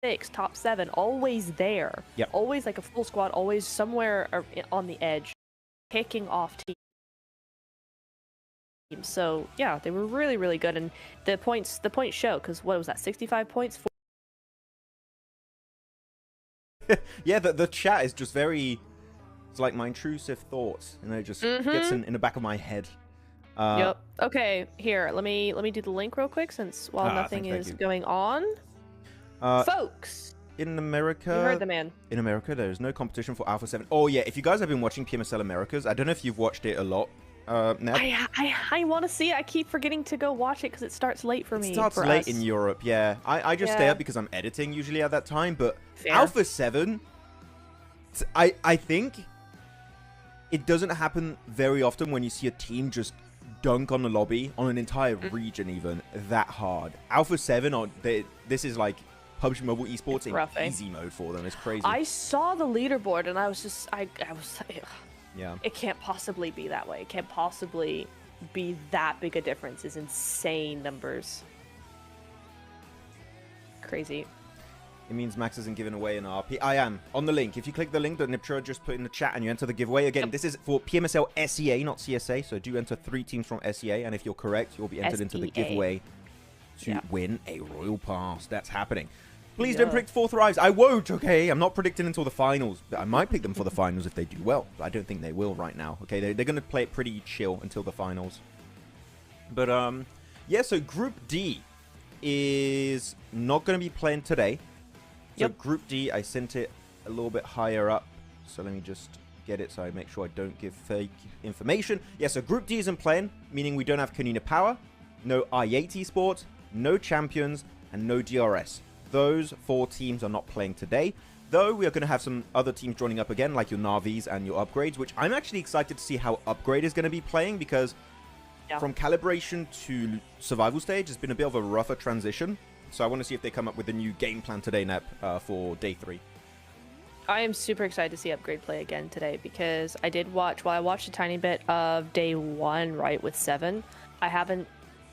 6, top 7, always there. Yep. Always like a full squad, always somewhere on the edge, picking off teams. So yeah, they were really, really good, and the points show, because what was that, 65 points? Yeah, the chat is just very. It's like my intrusive thoughts, and it just gets in the back of my head. Yep. Okay, here, let me do the link real quick, since while nothing is going on. Folks, in America, you heard the man. In America, there is no competition for Alpha 7. Oh yeah, if you guys have been watching PMSL Americas, I don't know if you've watched it a lot. Neb. I want to see it. I keep forgetting to go watch it because it starts late for me. It starts late in Europe, yeah. I just stay up because I'm editing usually at that time, but Fair. Alpha 7, I think it doesn't happen very often when you see a team just dunk on the lobby, on an entire region even, that hard. Alpha 7, this is like PUBG Mobile Esports in rough, easy mode for them. It's crazy. I saw the leaderboard and I was just, I was like, yeah. It can't possibly be that way. It can't possibly be that big a difference. It's insane numbers. Crazy. It means Max isn't giving away an RP. I am. On the link. If you click the link that Niptra just put in the chat and you enter the giveaway. Again, this is for PMSL SEA, not CSA. So do enter 3 teams from SEA. And if you're correct, you'll be entered into the giveaway to win a Royal Pass. That's happening. Please don't predict 4th Rise. I won't, okay? I'm not predicting until the finals. I might pick them for the finals if they do well. But I don't think they will right now. Okay, they're going to play it pretty chill until the finals. But, yeah, so Group D is not going to be playing today. So Group D, I sent it a little bit higher up. So let me just get it so I make sure I don't give fake information. Yeah, so Group D isn't playing, meaning we don't have Kanina Power, no i8 Esports, no Champions, and no DRS. Those 4 teams are not playing today, though we are going to have some other teams joining up again, like your Navis and your Upgrades, which I'm actually excited to see how Upgrade is going to be playing, because from calibration to survival stage, it's been a bit of a rougher transition. So I want to see if they come up with a new game plan today, Nep, for day 3. I am super excited to see Upgrade play again today, because I did watch, well, I watched a tiny bit of day 1, right, with 7. I haven't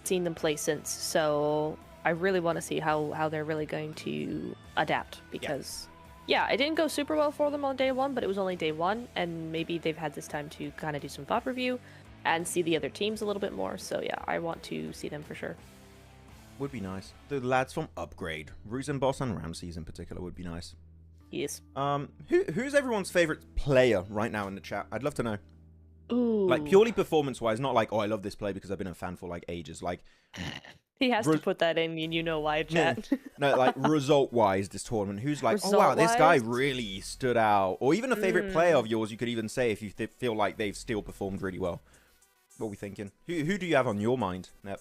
seen them play since, so I really want to see how they're really going to adapt, because it didn't go super well for them on day 1, but it was only day 1, and maybe they've had this time to kind of do some VOD review and see the other teams a little bit more. So yeah, I want to see them for sure. Would be nice. The lads from Upgrade, Rusenboss and Ramses in particular, would be nice. Yes. Who's everyone's favorite player right now in the chat? I'd love to know. Ooh. Like purely performance-wise, not like, oh, I love this player because I've been a fan for like ages. Like, he has to put that in, and you know why, chat. No, like result-wise, this tournament. Who's like, oh wow, this guy really stood out. Or even a favorite player of yours, you could even say if you feel like they've still performed really well. What are we thinking? Who do you have on your mind, Nep?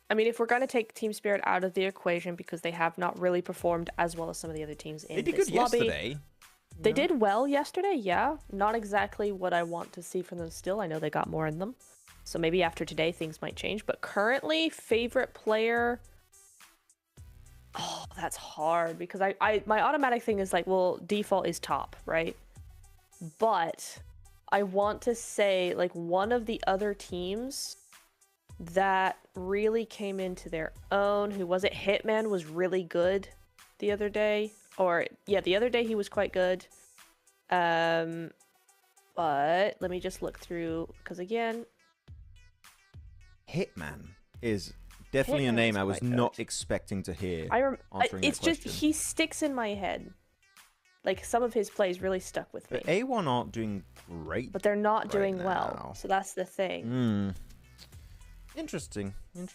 I mean, if we're going to take Team Spirit out of the equation, because they have not really performed as well as some of the other teams in this lobby. They did good yesterday. They did well yesterday, yeah. Not exactly what I want to see from them still. I know they got more in them. So maybe after today, things might change. But currently, favorite player... Oh, that's hard, because my automatic thing is like, well, default is top, right? But I want to say, like, one of the other teams that really came into their own, who was it? Hitman was really good the other day. Or, yeah, the other day he was quite good. But let me just look through, because again... Hitman is definitely a name I was not expecting to hear. It's just, he sticks in my head. Like, some of his plays really stuck with me. But A1 aren't doing great. But they're not doing well. So that's the thing. Interesting. You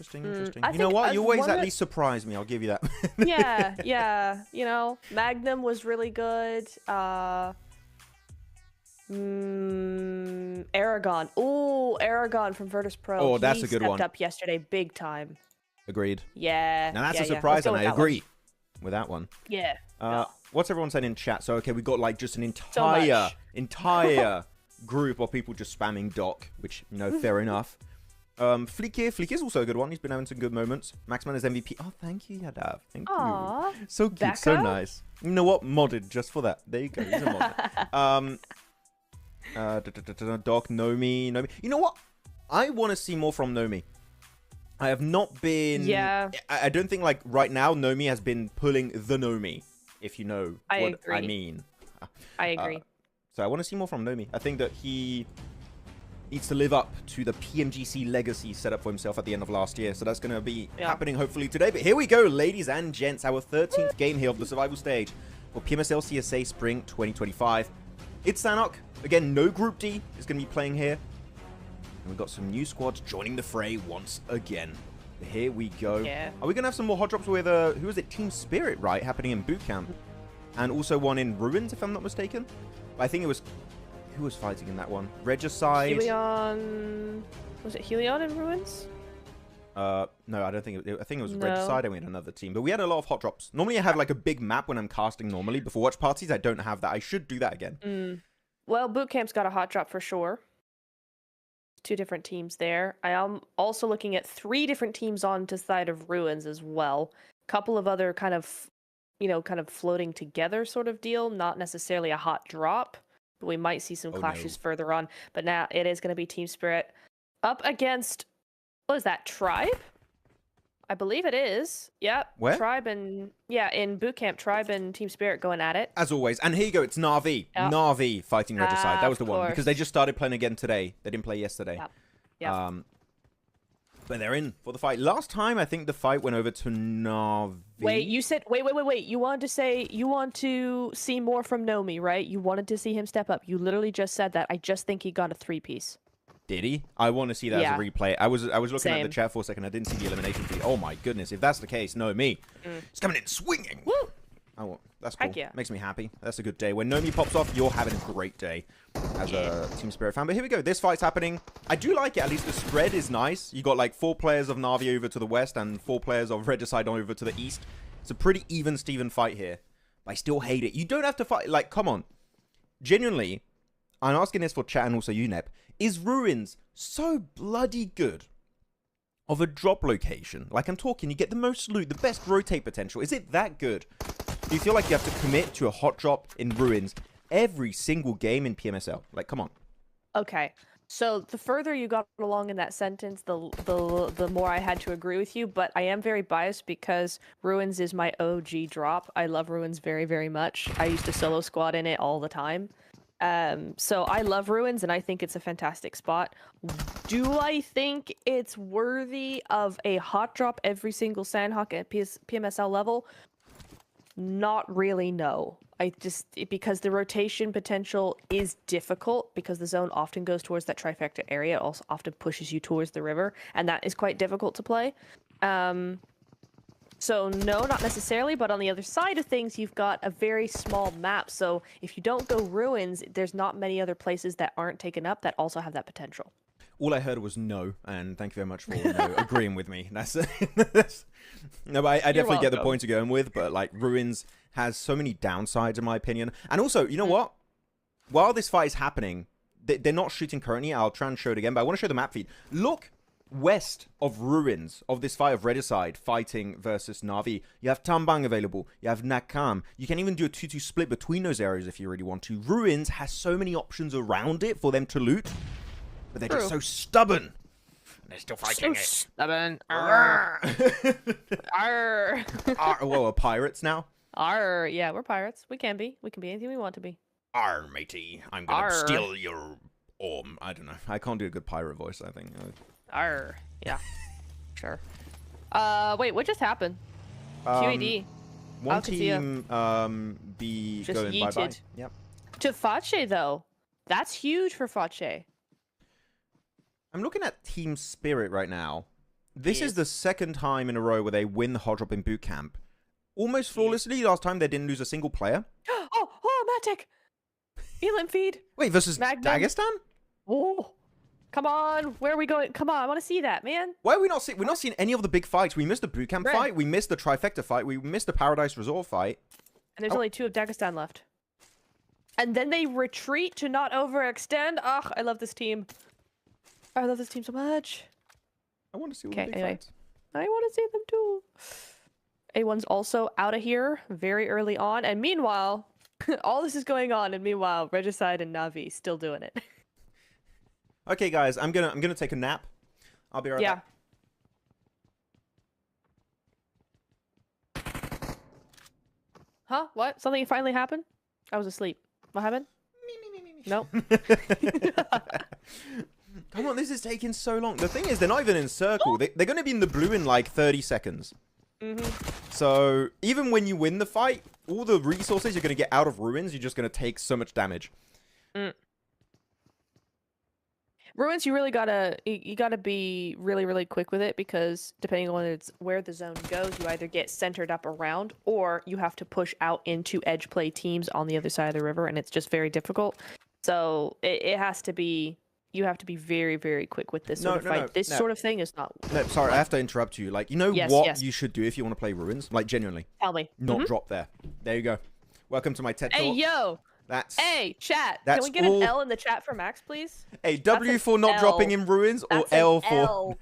know what? You always at least surprise me. I'll give you that. yeah. You know, Magnum was really good. Aragon. Ooh, Aragon from Virtus Pro. Oh, that's a good one. He stepped up yesterday big time. Agreed. Yeah. Now that's a surprise, and I agree with that one. Yeah. What's everyone saying in chat? So, okay, we got like just an entire group of people just spamming Doc, which, you know, fair enough. Fleek is also a good one. He's been having some good moments. Maxman is MVP. Oh, thank you, Yadav. Thank you. So cute, Becca? So nice. You know what? Modded just for that. There you go. He's a mod. Doc, Nomi. You know what? I want to see more from Nomi. I have not been... Yeah. I don't think, like, right now, Nomi has been pulling the Nomi, if you know what I mean. I agree. So I want to see more from Nomi. I think that he needs to live up to the PMGC legacy set up for himself at the end of last year. So that's going to be happening hopefully today. But here we go, ladies and gents. Our 13th game here of the survival stage for PMSL CSA Spring 2025. It's Sanok. Again, no Group D is going to be playing here. And we've got some new squads joining the fray once again. Here we go. Yeah. Are we going to have some more hot drops with, who is it? Team Spirit, right? Happening in boot camp. And also one in Ruins, if I'm not mistaken. But I think it was... Who was fighting in that one? Regicide. Helion... Was it Helion in Ruins? No, I don't think it... I think it was Regicide and we had another team. But we had a lot of hot drops. Normally I have like a big map when I'm casting normally. Before watch parties, I don't have that. I should do that again. Well, boot camp's got a hot drop for sure. 2 different teams there. I am also looking at 3 different teams on to side of Ruins as well. Couple of other kind of, you know, kind of floating together sort of deal. Not necessarily a hot drop, but we might see some clashes further on. But now it is going to be Team Spirit up against, what is that, Tribe? I believe it is. Yep. Where? Tribe and, yeah, in boot camp, Tribe and Team Spirit going at it. As always. And here you go, it's Na'Vi. Yep. Na'Vi fighting Regicide. That was the one. Because they just started playing again today. They didn't play yesterday. Yep. Yep. But they're in for the fight. Last time, I think the fight went over to Na'Vi. Wait, you said... Wait. You wanted to say... You want to see more from Nomi, right? You wanted to see him step up. You literally just said that. I just think he got a 3-piece. Did he? I want to see that as a replay. I was looking at the chat for a second. I didn't see the elimination feed. Oh my goodness! If that's the case, Nomi, it's coming in swinging. Woo! Oh, well, that's cool. Heck yeah. Makes me happy. That's a good day. When Nomi pops off, you're having a great day as a Team Spirit fan. But here we go. This fight's happening. I do like it. At least the spread is nice. You got like 4 players of Na'Vi over to the west and 4 players of Regicide over to the east. It's a pretty even-Steven fight here. But I still hate it. You don't have to fight. Like, come on. Genuinely, I'm asking this for chat and also UNEP. Is Ruins so bloody good of a drop location? Like I'm talking, you get the most loot, the best rotate potential. Is it that good? Do you feel like you have to commit to a hot drop in Ruins every single game in PMSL? Like, come on. Okay. So the further you got along in that sentence, the more I had to agree with you. But I am very biased because Ruins is my OG drop. I love Ruins very, very much. I used to solo squad in it all the time. So I love Ruins and I think it's a fantastic spot. Do I think it's worthy of a hot drop every single Sandhawk at PMSL level? Not really, no. Because the rotation potential is difficult because the zone often goes towards that trifecta area. It also often pushes you towards the river and that is quite difficult to play. So no, not necessarily, but on the other side of things, you've got a very small map. So if you don't go Ruins, there's not many other places that aren't taken up that also have that potential. All I heard was no, and thank you very much for agreeing with me. No, but I definitely get the point you're going with, but like Ruins has so many downsides in my opinion. And also, you know what? While this fight is happening, they're not shooting currently. I'll try and show it again, but I want to show the map feed. Look west of Ruins, of this fight of Regicide fighting versus Na'Vi. You have Tambang available. You have Nakam. You can even do a 2-2 split between those areas if you really want to. Ruins has so many options around it for them to loot, but they're just so stubborn. They're still fighting so it. Stubborn. Arr. Arr. Well, we're pirates now. Arr. Yeah, we're pirates. We can be. We can be anything we want to be. Arr, matey. I'm gonna steal your orm. I don't know. I can't do a good pirate voice, I think. Arr. Yeah. Sure. Wait, what just happened? QED. One team be just going yeeted. bye-bye. Yep. To Fache, though. That's huge for Fache. I'm looking at Team Spirit right now. This is the second time in a row where they win the hot drop in boot camp. Almost flawlessly. Last time they didn't lose a single player. Oh, Matic! Elim feed. Wait, versus Dagestan? Oh. Come on, where are we going? Come on, I want to see that, man. Why are we not seeing? We're not seeing any of the big fights. We missed the boot camp fight. We missed the trifecta fight. We missed the Paradise Resort fight. And there's only 2 of Dagestan left. And then they retreat to not overextend. Ugh, I love this team. I love this team so much. I want to see all the big fights. I want to see them too. A1's also out of here very early on. And meanwhile, all this is going on. And meanwhile, Regicide and Na'Vi still doing it. Okay, guys, I'm gonna take a nap. I'll be right back. Huh? What? Something finally happened? I was asleep. What happened? Nope. Come on, this is taking so long. The thing is, they're not even in circle. They're going to be in the blue in like 30 seconds. So even when you win the fight, all the resources you're going to get out of ruins, you're just going to take so much damage. Ruins, you really gotta be really quick with it, because depending on where the zone goes, you either get centered up around, or you have to push out into edge play teams on the other side of the river, and it's just very difficult. So it has to be. You have to be very quick with this sort of fight. This sort of thing is not. No, sorry, I have to interrupt you. Like, you know what you should do if you want to play ruins? Like, genuinely. Tell me. Not drop there. There you go. Welcome to my TED Talk. Hey, yo. Hey, chat. Can we get an L in the chat for Max, please? Hey, W for not dropping in ruins, or L for...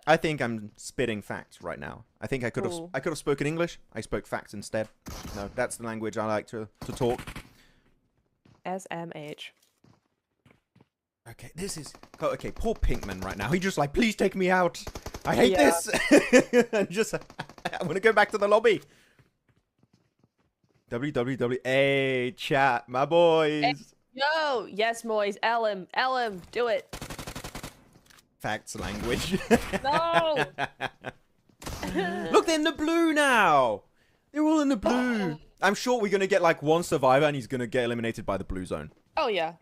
I think I'm spitting facts right now. I think I could have spoken English. I spoke facts instead. No, that's the language I like to talk. SMH. Okay, this is... Oh, okay, poor Pinkman right now. He just like, please take me out. I hate this. I want to go back to the lobby. www. Hey, chat, my boys. Hey, yo, yes, boys. LM, do it. Facts language. No. Look, they're in the blue now. They're all in the blue. I'm sure we're gonna get like one survivor, and he's gonna get eliminated by the blue zone. Oh yeah.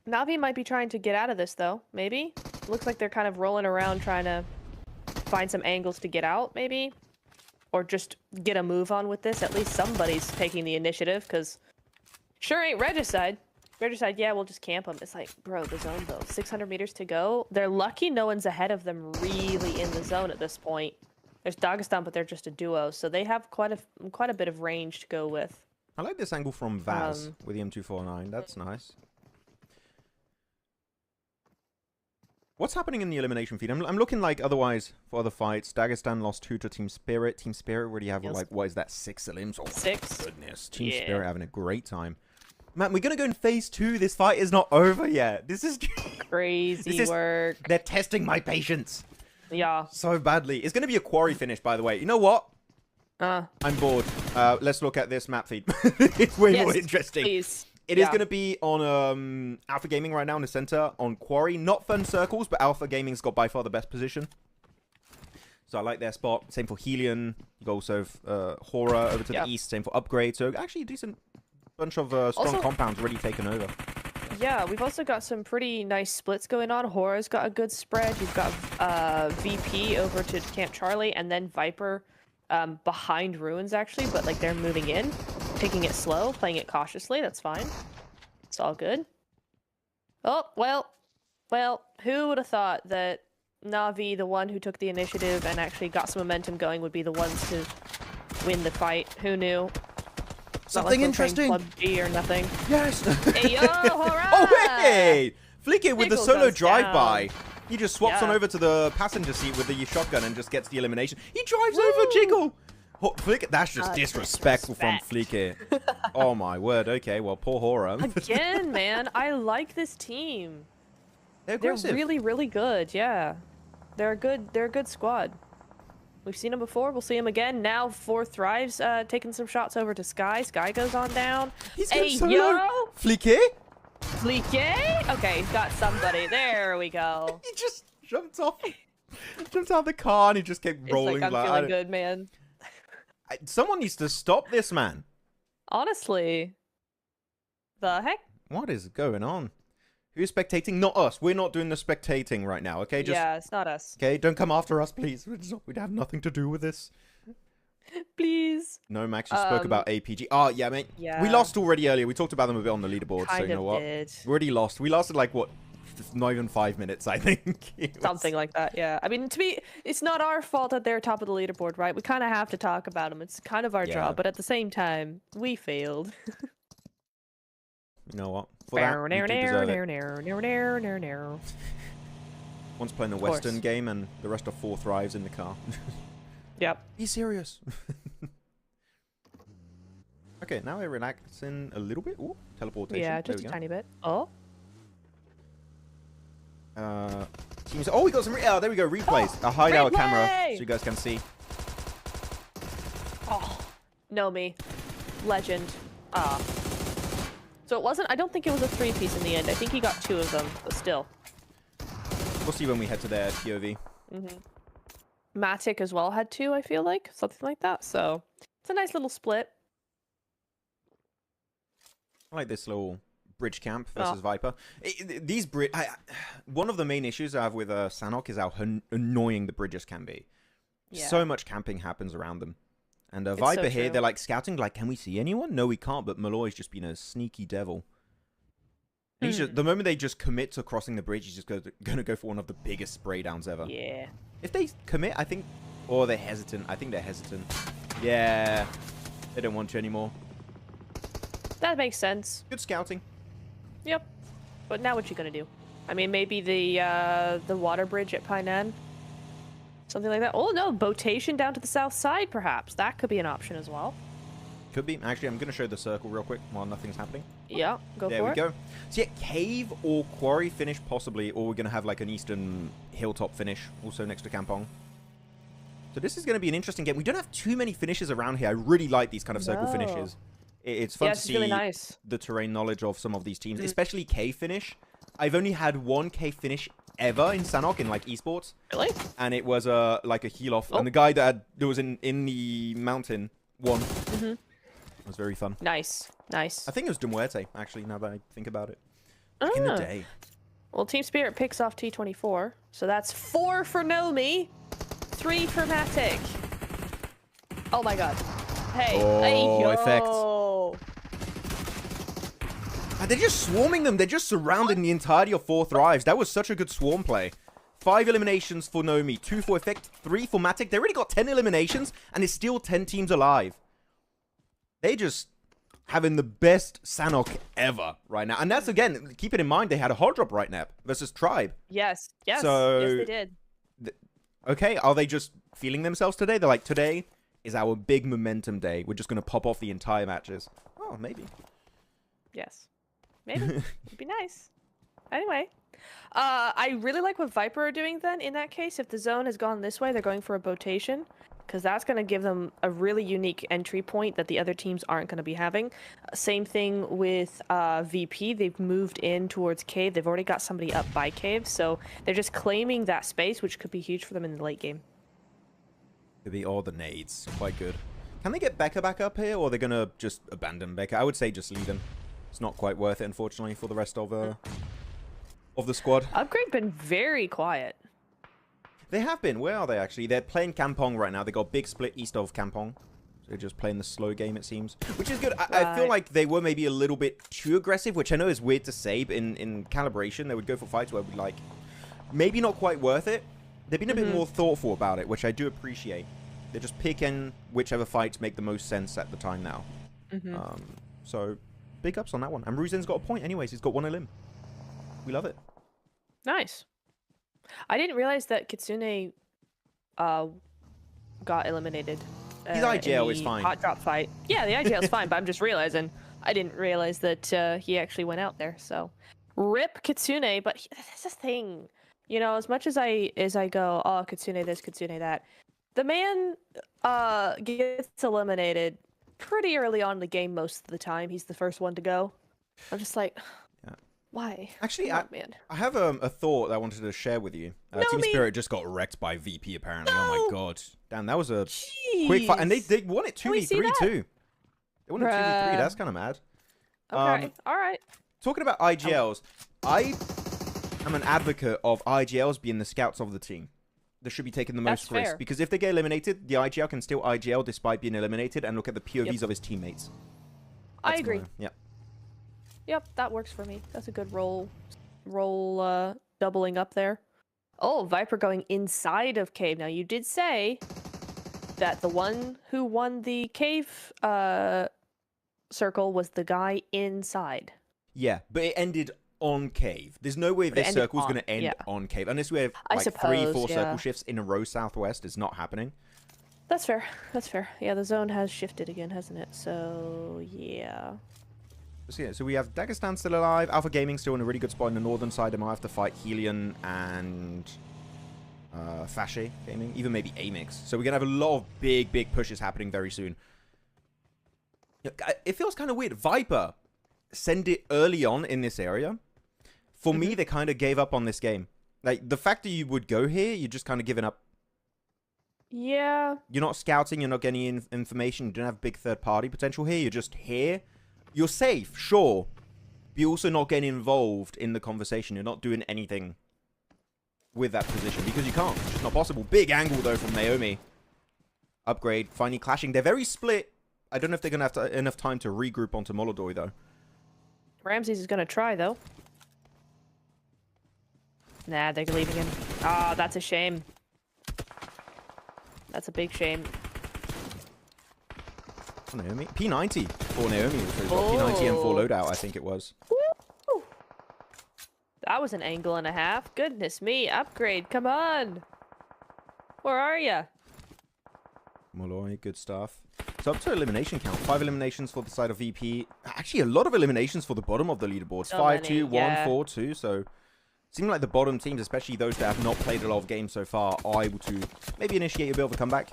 Navi might be trying to get out of this though. Maybe. Looks like they're kind of rolling around trying to find some angles to get out. Maybe. Or just get a move on with this. At least somebody's taking the initiative, because sure ain't Regicide. Regicide, yeah, we'll just camp them. It's like, bro, the zone though. 600 meters to go. They're lucky no one's ahead of them really in the zone at this point. There's Dagestan, but they're just a duo, so they have quite a bit of range to go with. I like this angle from Vaz with the M249. That's nice. What's happening in the elimination feed? I'm looking like otherwise for other fights. Dagestan lost 2 to Team Spirit. Team Spirit already have like, what is that, 6 elims? Oh, 6? Goodness. Team Spirit having a great time. Man, we're going to go in phase 2. This fight is not over yet. This is crazy work. They're testing my patience. Yeah. So badly. It's going to be a quarry finish, by the way. You know what? I'm bored. Let's look at this map feed. It's way more interesting. Please. It is going to be on Alpha Gaming right now in the center on Quarry. Not Fun Circles, but Alpha Gaming's got by far the best position. So I like their spot. Same for Helion. You got also Horror over to the east. Same for Upgrade. So actually a decent bunch of strong compounds already taken over. Yeah, we've also got some pretty nice splits going on. Horror's got a good spread. You've got VP over to Camp Charlie, and then Viper behind Ruins, actually. But like they're moving in. Taking it slow, playing it cautiously, that's fine. It's all good. Oh, well, who would have thought that Na'Vi, the one who took the initiative and actually got some momentum going, would be the ones to win the fight? Who knew? Something interesting. PUBG or nothing. Yes. Hey, yo, hurrah! Oh, hey! Flicky with the solo drive-by. Down. He just swaps on over to the passenger seat with the shotgun and just gets the elimination. He drives over Jiggle. Flick, that's just disrespectful from Flicky. Oh my word. Okay, well, poor Horror. Again, man, I like this team. They're aggressive. They're really good. Yeah, they're a good squad. We've seen them before. We'll see them again. Now 4 Thrives taking some shots over to Sky. Sky goes on down. He's going solo. Flicky? Flicky? Okay, he's got somebody. There we go. He just jumped off. Jumped out of the car and he just kept rolling. It's like, I'm feeling good, man. Someone needs to stop this man. Honestly. The heck? What is going on? Who's spectating? Not us. We're not doing the spectating right now, okay? Yeah, it's not us. Okay, don't come after us, please. We'd have nothing to do with this. Please. No, Max, you spoke about APG. Oh, yeah, mate. Yeah. We lost already earlier. We talked about them a bit on the leaderboard, Kind so you know what? did. We already lost. We lasted like, what? Not even 5 minutes, I think. Something like that, yeah. I mean, it's not our fault that they're top of the leaderboard, right? We kind of have to talk about them. It's kind of our job, but at the same time, we failed. You know what? For that, we do deserve it. One's playing the Western game, and the rest are 4 Thrives in the car. Yep. Be serious. Okay, now we're relaxing a little bit. Ooh, teleportation. Yeah, just a tiny bit. Oh. Teams. Oh, we got some. Oh, there we go. Replays. A hideout camera, so you guys can see. Nomi. Legend. So it wasn't, I don't think it was a 3-piece in the end. I think he got 2 of them, but still. We'll see when we head to their POV. Matic as well had 2, I feel like. Something like that. So it's a nice little split. I like this little bridge camp versus Viper. These bridge, one of the main issues I have with Sanhok is how annoying the bridges can be. Yeah. So much camping happens around them. And Viper so here, they're like scouting, like, can we see anyone? No, we can't, but Malloy's just been a sneaky devil. He's just, the moment they just commit to crossing the bridge, he's just going to go for one of the biggest spray downs ever. Yeah. If they commit, I think... Or they're hesitant. I think they're hesitant. Yeah. They don't want to anymore. That makes sense. Good scouting. Yep. But now what you gonna do? I mean, maybe the water bridge at Painan? Something like that. Oh, no. Botation down to the south side, perhaps. That could be an option as well. Could be. Actually, I'm going to show the circle real quick while nothing's happening. Yeah, go for it. There we go. So, yeah, cave or quarry finish, possibly. Or we're going to have, like, an eastern hilltop finish, also next to Kampong. So this is going to be an interesting game. We don't have too many finishes around here. I really like these kind of circle finishes. It's fun to see really nice. The terrain knowledge of some of these teams, especially cave finish. I've only had one cave finish ever in Sanhok in like esports. Really? And it was like a heal off, and the guy that was in the mountain won. It was very fun. Nice, nice. I think it was Demuerte, actually. Now that I think about it, back in the day. Well, Team Spirit picks off T24, so that's 4 for Nomi, 3 for Matic. Oh my god. Hey, effect. And they're just swarming them. They're just surrounding the entirety of 4 Thrives. That was such a good swarm play. 5 eliminations for Nomi, 2 for Effect, 3 for Matic. They already got 10 eliminations, and there's still 10 teams alive. They just having the best Sanhok ever right now. And that's, again, keep it in mind, they had a hard drop right now versus Tribe. Yes, yes, so, yes, they did. Okay, are they just feeling themselves today? They're like, today is our big momentum day. We're just going to pop off the entire matches. Oh, maybe. Yes. Maybe. It'd be nice. Anyway. I really like what Viper are doing then, in that case. If the zone has gone this way, they're going for a botation. Because that's going to give them a really unique entry point that the other teams aren't going to be having. Same thing with VP. They've moved in towards Cave. They've already got somebody up by Cave. So they're just claiming that space, which could be huge for them in the late game. Could be all the nades. Quite good. Can they get Becca back up here, or are they going to just abandon Becca? I would say just leave him. It's not quite worth it, unfortunately, for the rest of the squad. Upgrade been very quiet. They have been. Where are they, actually? They're playing Kampong right now. They got a big split east of Kampong. So they're just playing the slow game, it seems. Which is good. I feel like they were maybe a little bit too aggressive, which I know is weird to say, but in calibration, they would go for fights where we'd like, maybe not quite worth it. They've been a bit more thoughtful about it, which I do appreciate. They're just picking whichever fights make the most sense at the time now. So, big ups on that one. And Ruzen's got a point anyways. He's got 1 elim. We love it. Nice. I didn't realize that Kitsune got eliminated. His IGL is fine. Hot drop fight. Yeah, the IGL is fine, but I'm just realizing I didn't realize that he actually went out there. So, rip Kitsune. But that's the thing, you know. As much as I go, oh, Kitsune this, Kitsune that, the man gets eliminated pretty early on in the game most of the time. He's the first one to go. I'm just like, why? Actually, I have a thought that I wanted to share with you. Team Spirit just got wrecked by VP, apparently. No. Oh my god. Damn, that was a quick fight. And they won it 2v3 too. They won it 2v3. That's kind of mad. Okay, alright. Talking about IGLs, I am an advocate of IGLs being the scouts of the team. They should be taking the most risk. Because if they get eliminated, the IGL can still IGL despite being eliminated and look at the POVs of his teammates. I agree. Yep. Yep, that works for me. That's a good roll doubling up there. Oh, Viper going inside of Cave. Now, you did say that the one who won the Cave circle was the guy inside. Yeah, but it ended on Cave. There's no way this circle's going to end on Cave. Unless we have like 3-4 circle shifts in a row southwest. It's not happening. That's fair. That's fair. Yeah, the zone has shifted again, hasn't it? So, yeah. So we have Dagestan still alive. Alpha Gaming still in a really good spot in the northern side. They might have to fight Helion and Fashe Gaming. Even maybe Amix. So we're going to have a lot of big pushes happening very soon. It feels kind of weird. Viper send it early on in this area. For me, they kind of gave up on this game. Like, the fact that you would go here, you're just kind of giving up. Yeah. You're not scouting. You're not getting information. You don't have big third-party potential here. You're just here. You're safe, sure. But you're also not getting involved in the conversation. You're not doing anything with that position because you can't. It's just not possible. Big angle, though, from Naomi. Upgrade. Finally clashing. They're very split. I don't know if they're going to have enough time to regroup onto Molodoi, though. Ramses is going to try, though. Nah, they're leaving him. Ah, that's a shame. That's a big shame. Oh, Naomi. P90 for Naomi. Well. P90 and 4 loadout, I think it was. Woo! That was an angle and a half. Goodness me. Upgrade. Come on. Where are you? Molloy, good stuff. So up to elimination count. 5 eliminations for the side of VP. Actually, a lot of eliminations for the bottom of the leaderboards. So 5-2, 1-4, yeah. 2. So seems like the bottom teams, especially those that have not played a lot of games so far, are able to maybe initiate a bit of a comeback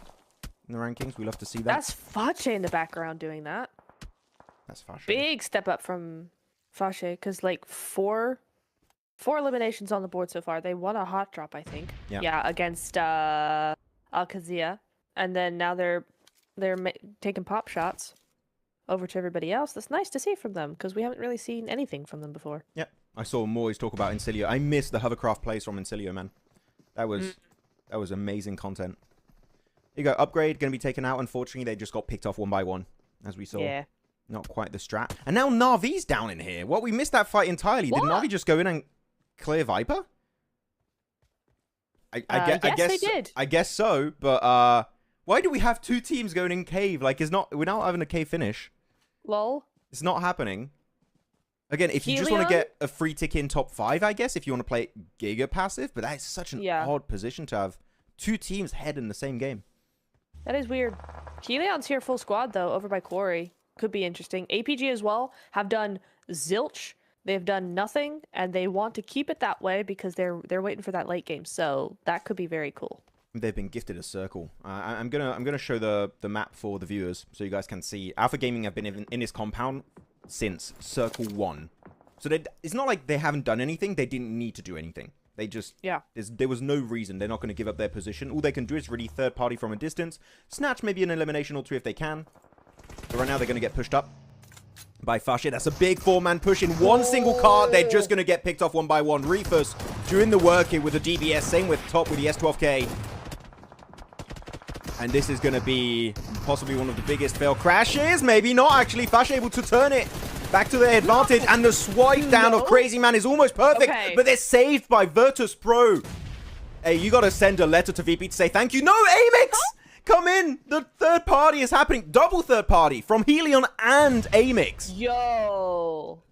in the rankings. We love to see that. That's Fache in the background doing that. That's Fache. Big step up from Fache, because like four eliminations on the board so far. They won a hot drop, I think. Yeah. Yeah, against Alcazia, and then now they're taking pop shots over to everybody else. That's nice to see from them because we haven't really seen anything from them before. Yep. I saw Moyes talk about Incilio. I missed the hovercraft plays from Incilio, man. That was amazing content. Here you go. Upgrade going to be taken out. Unfortunately, they just got picked off one by one, as we saw. Yeah. Not quite the strat. And now Na'Vi's down in here. What? We missed that fight entirely. What? Did Na'Vi just go in and clear Viper? Yes, they did. I guess so. But why do we have 2 teams going in cave? Like, we're not having a cave finish. Lol. It's not happening. Again, if you just want to get a free tick in top 5, I guess, if you want to play Giga passive, but that is such an odd position to have 2 teams head in the same game. That is weird. Heliion's here full squad, though, over by Quarry. Could be interesting. APG as well have done zilch. They've done nothing, and they want to keep it that way because they're waiting for that late game. So that could be very cool. They've been gifted a circle. I'm gonna show the map for the viewers so you guys can see. Alpha Gaming have been in this compound since Circle 1. So it's not like they haven't done anything. They didn't need to do anything. They just... Yeah. There was no reason. They're not going to give up their position. All they can do is really third party from a distance. Snatch maybe an elimination or 2 if they can. But right now they're going to get pushed up by Fache. That's a big 4-man push in one single car. They're just going to get picked off one by one. Reefus doing the work here with the DBS. Same with Top with the S12K. And this is going to be possibly one of the biggest fail crashes. Maybe not, actually. Fache able to turn it back to their advantage. And the swipe down of Crazy Man is almost perfect. Okay. But they're saved by Virtus Pro. Hey, you got to send a letter to VP to say thank you. No, Amix! Come in. The third party is happening. Double third party from Helion and Amix. Yo.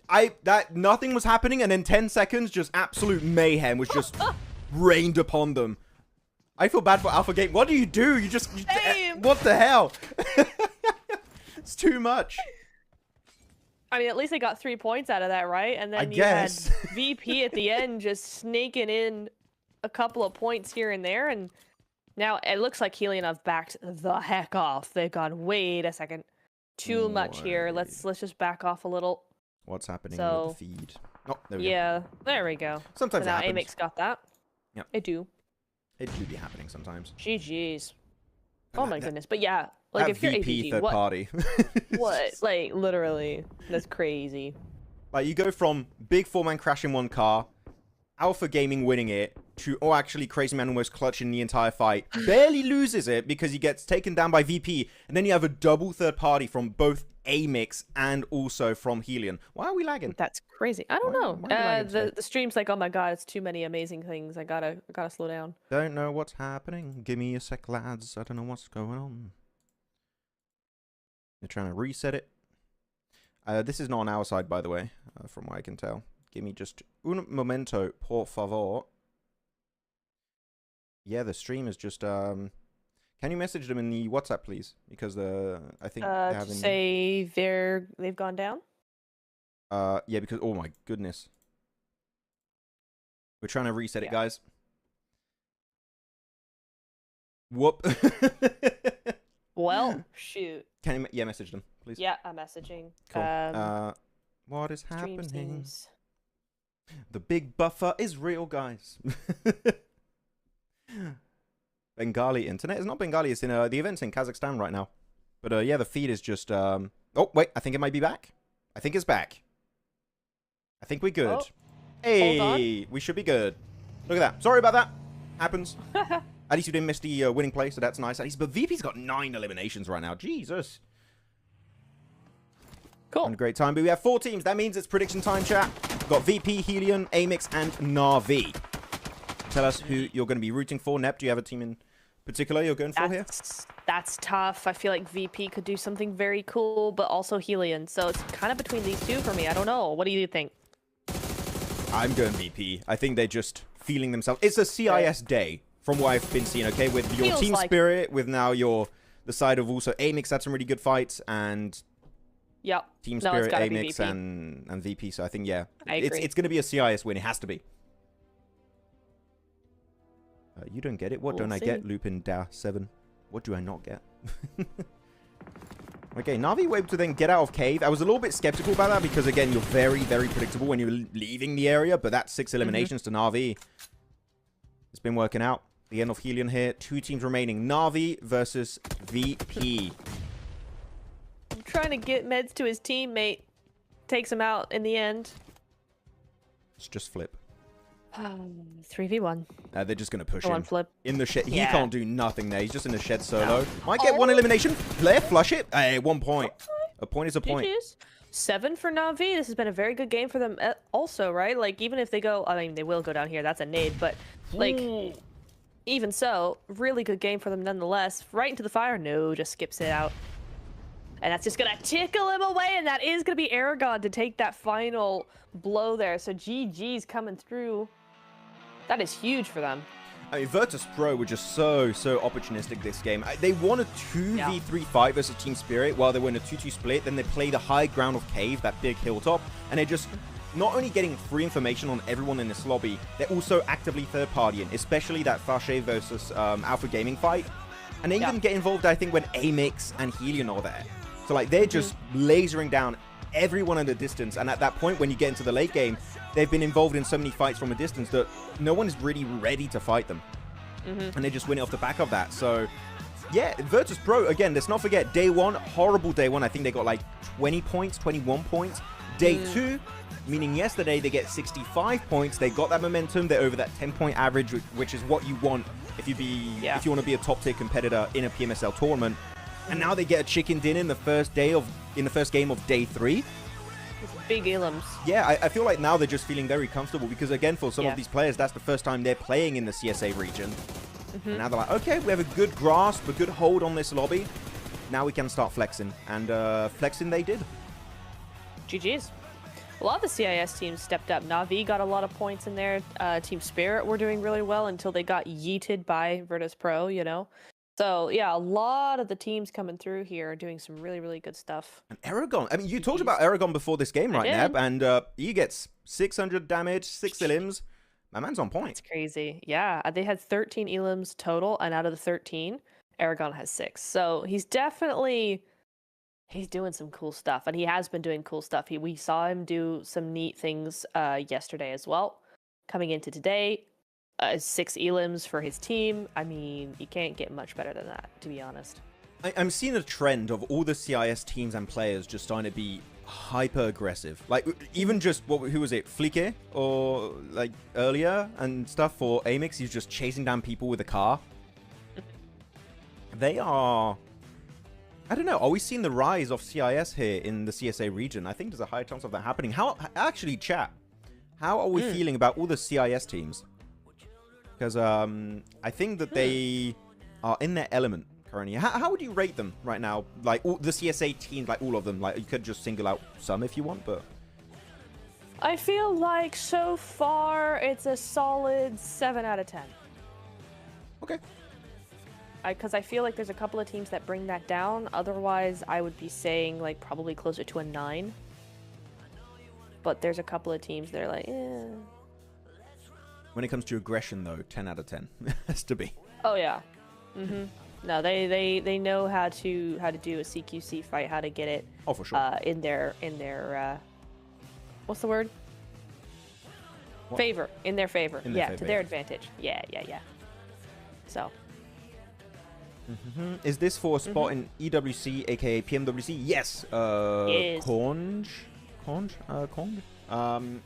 Nothing was happening. And in 10 seconds, just absolute mayhem was just rained upon them. I feel bad for Alpha Game. What do? You what the hell? It's too much. I mean, at least they got 3 points out of that, right? And then I guess. had VP at the end just snaking in a couple of points here and there. And now it looks like Helion have backed the heck off. They've gone, wait a second. Too much here. Let's just back off a little. What's happening with the feed? Oh, there we go. Yeah, there we go. Sometimes so now it happens. Amix got that. Yep. I do. It do be happening sometimes. GG's. Oh my goodness. But yeah, like if you're VP APG, third party. what? Like literally, that's crazy. Like you go from big 4-man crash in one car, Alpha Gaming winning it, to actually Crazy Man almost clutching the entire fight, barely loses it because he gets taken down by VP, and then you have a double third party from both Amix and also from Helion. Why are we lagging? That's crazy. I don't know. Why are we lagging The stream's like, oh my god, it's too many amazing things. I gotta slow down. Don't know what's happening. Give me a sec, lads. I don't know what's going on. They're trying to reset it. This is not on our side, by the way, from what I can tell. Give me just un momento, por favor. Yeah, the stream is just... Can you message them in the WhatsApp, please? Because I think they're having... To say they've gone down? Yeah, because... Oh my goodness. We're trying to reset it, guys. Whoop. Well, shoot. Can you, yeah, message them, please? Yeah, I'm messaging. Cool. What is Stream happening? seems... The big buffer is real, guys. Bengali internet. It's not Bengali. It's in the event's in Kazakhstan right now. But yeah, the feed is just. Oh wait, I think it might be back. I think it's back. I think we're good. Oh, hey, we should be good. Look at that. Sorry about that. Happens. At least you didn't miss the winning play, so that's nice. At least, but VP's got 9 eliminations right now. Jesus. Cool. Having a great time. But we have 4 teams. That means it's prediction time, chat. We've got VP, Helion, Amix, and Na'Vi. Tell us who you're going to be rooting for. Nep, do you have a team in particular you're going for here? That's tough. I feel like VP could do something very cool, but also Helion. So it's kind of between these two for me. I don't know. What do you think? I'm going VP. I think they're just feeling themselves. It's a CIS day, from what I've been seeing, okay? With your team spirit, with now the side of also Amix had some really good fights, and yep. Team Spirit, Amix, and VP. So I think, yeah, it's going to be a CIS win. It has to be. You don't get it. What don't I get? Lupin Da 7. What do I not get? Okay, Na'Vi were able to then get out of cave. I was a little bit skeptical about that because, again, you're very, very predictable when you're leaving the area. But that's 6 eliminations to Na'Vi. It's been working out. The end of Helion here. 2 teams remaining. Na'Vi versus VP. I'm trying to get meds to his teammate. Takes him out in the end. Let's just flip. 3v1. They're just going to push him. Flip. In the shed. Yeah. He can't do nothing there. He's just in the shed solo. No. Might get 1 elimination. Flare, flush it. Hey, 1 point. A point is a point. GG's. 7 for Na'Vi. This has been a very good game for them also, right? Like, even if they go... I mean, they will go down here. That's a nade. But, like, even so, really good game for them nonetheless. Right into the fire. No, just skips it out. And that's just going to tickle him away. And that is going to be Aragon to take that final blow there. So GG's coming through. That is huge for them. I mean, Virtus Pro were just so opportunistic this game. They won a 2v3 fight versus Team Spirit while they were in a 2-2 split. Then they play the high ground of Cave, that big hilltop. And they're just not only getting free information on everyone in this lobby, they're also actively third-partying, especially that Fashe versus Alpha Gaming fight. And they even get involved, I think, when Amix and Helion are there. So, like, they're just lasering down everyone in the distance. And at that point, when you get into the late game, they've been involved in so many fights from a distance that no one is really ready to fight them. And they just win it off the back of that. So, yeah, Virtus Pro, again, let's not forget, day 1, horrible day 1. I think they got like 20 points, 21 points. Day 2, meaning yesterday, they get 65 points. They got that momentum. They're over that 10-point average, which is what you want if you want to be a top-tier competitor in a PMSL tournament. And now they get a chicken dinner in the first game of day 3. Big elims. Yeah, I feel like now they're just feeling very comfortable because, again, for some of these players, that's the first time they're playing in the CSA region. And now they're like, okay, we have a good grasp, a good hold on this lobby. Now we can start flexing. And flexing they did. GG's. A lot of the CIS teams stepped up. Na'Vi got a lot of points in there. Team Spirit were doing really well until they got yeeted by Virtus Pro, you know? So, yeah, a lot of the teams coming through here are doing some really, really good stuff. And Aragon, I mean, you talked about Aragon before this game, right, Neb? And he gets 600 damage, 6 elims. My man's on point. It's crazy. Yeah, they had 13 elims total, and out of the 13, Aragon has 6. So he's definitely... He's doing some cool stuff, and he has been doing cool stuff. We saw him do some neat things yesterday as well. Coming into today... 6 elims for his team. I mean, you can't get much better than that, to be honest. I'm seeing a trend of all the CIS teams and players just starting to be hyper aggressive. Like, even just, who was it? Flique? Or, like, earlier and stuff for Amix, he's just chasing down people with a car. They are... I don't know. Are we seeing the rise of CIS here in the CSA region? I think there's a high chance of that happening. Actually, chat, how are we feeling about all the CIS teams? Because I think that they are in their element currently. How would you rate them right now? Like, all the CSA teams, like all of them. Like, you could just single out some if you want, but... I feel like so far it's a solid 7 out of 10. Okay. Because I feel like there's a couple of teams that bring that down. Otherwise, I would be saying like probably closer to a 9. But there's a couple of teams that are like, eh. When it comes to aggression, though, 10 out of 10 has to be. Oh, yeah. No, they know how to do a CQC fight, how to get it. Oh, for sure. In their what's the word? What? Favor. In their favor. Favor, to their advantage. Yeah. So. Is this for a spot in EWC, aka PMWC? Yes. Yes. Conj.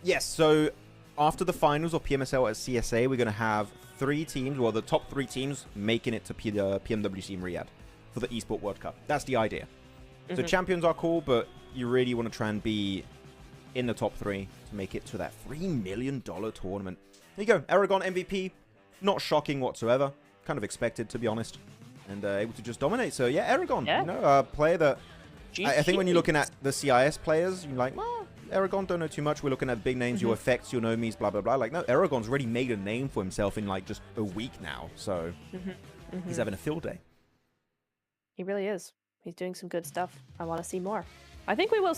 Yes. So after the finals of PMSL at CSA, we're gonna have 3 teams, well, the top 3 teams making it to PMWC in Riyadh for the Esport World Cup. That's the idea. So champions are cool, but you really want to try and be in the top 3 to make it to that $3 million tournament. There you go. Aragon MVP. Not shocking whatsoever. Kind of expected, to be honest. And able to just dominate. So, yeah, Aragon. Yeah. You know, a player that... I think when you're looking at the CIS players, you're like, well, Aragon don't know too much. We're looking at big names, your effects, your nomies, blah, blah, blah. Like, no, Aragon's already made a name for himself in, like, just a week now. So, he's having a field day. He really is. He's doing some good stuff. I want to see more. I think we will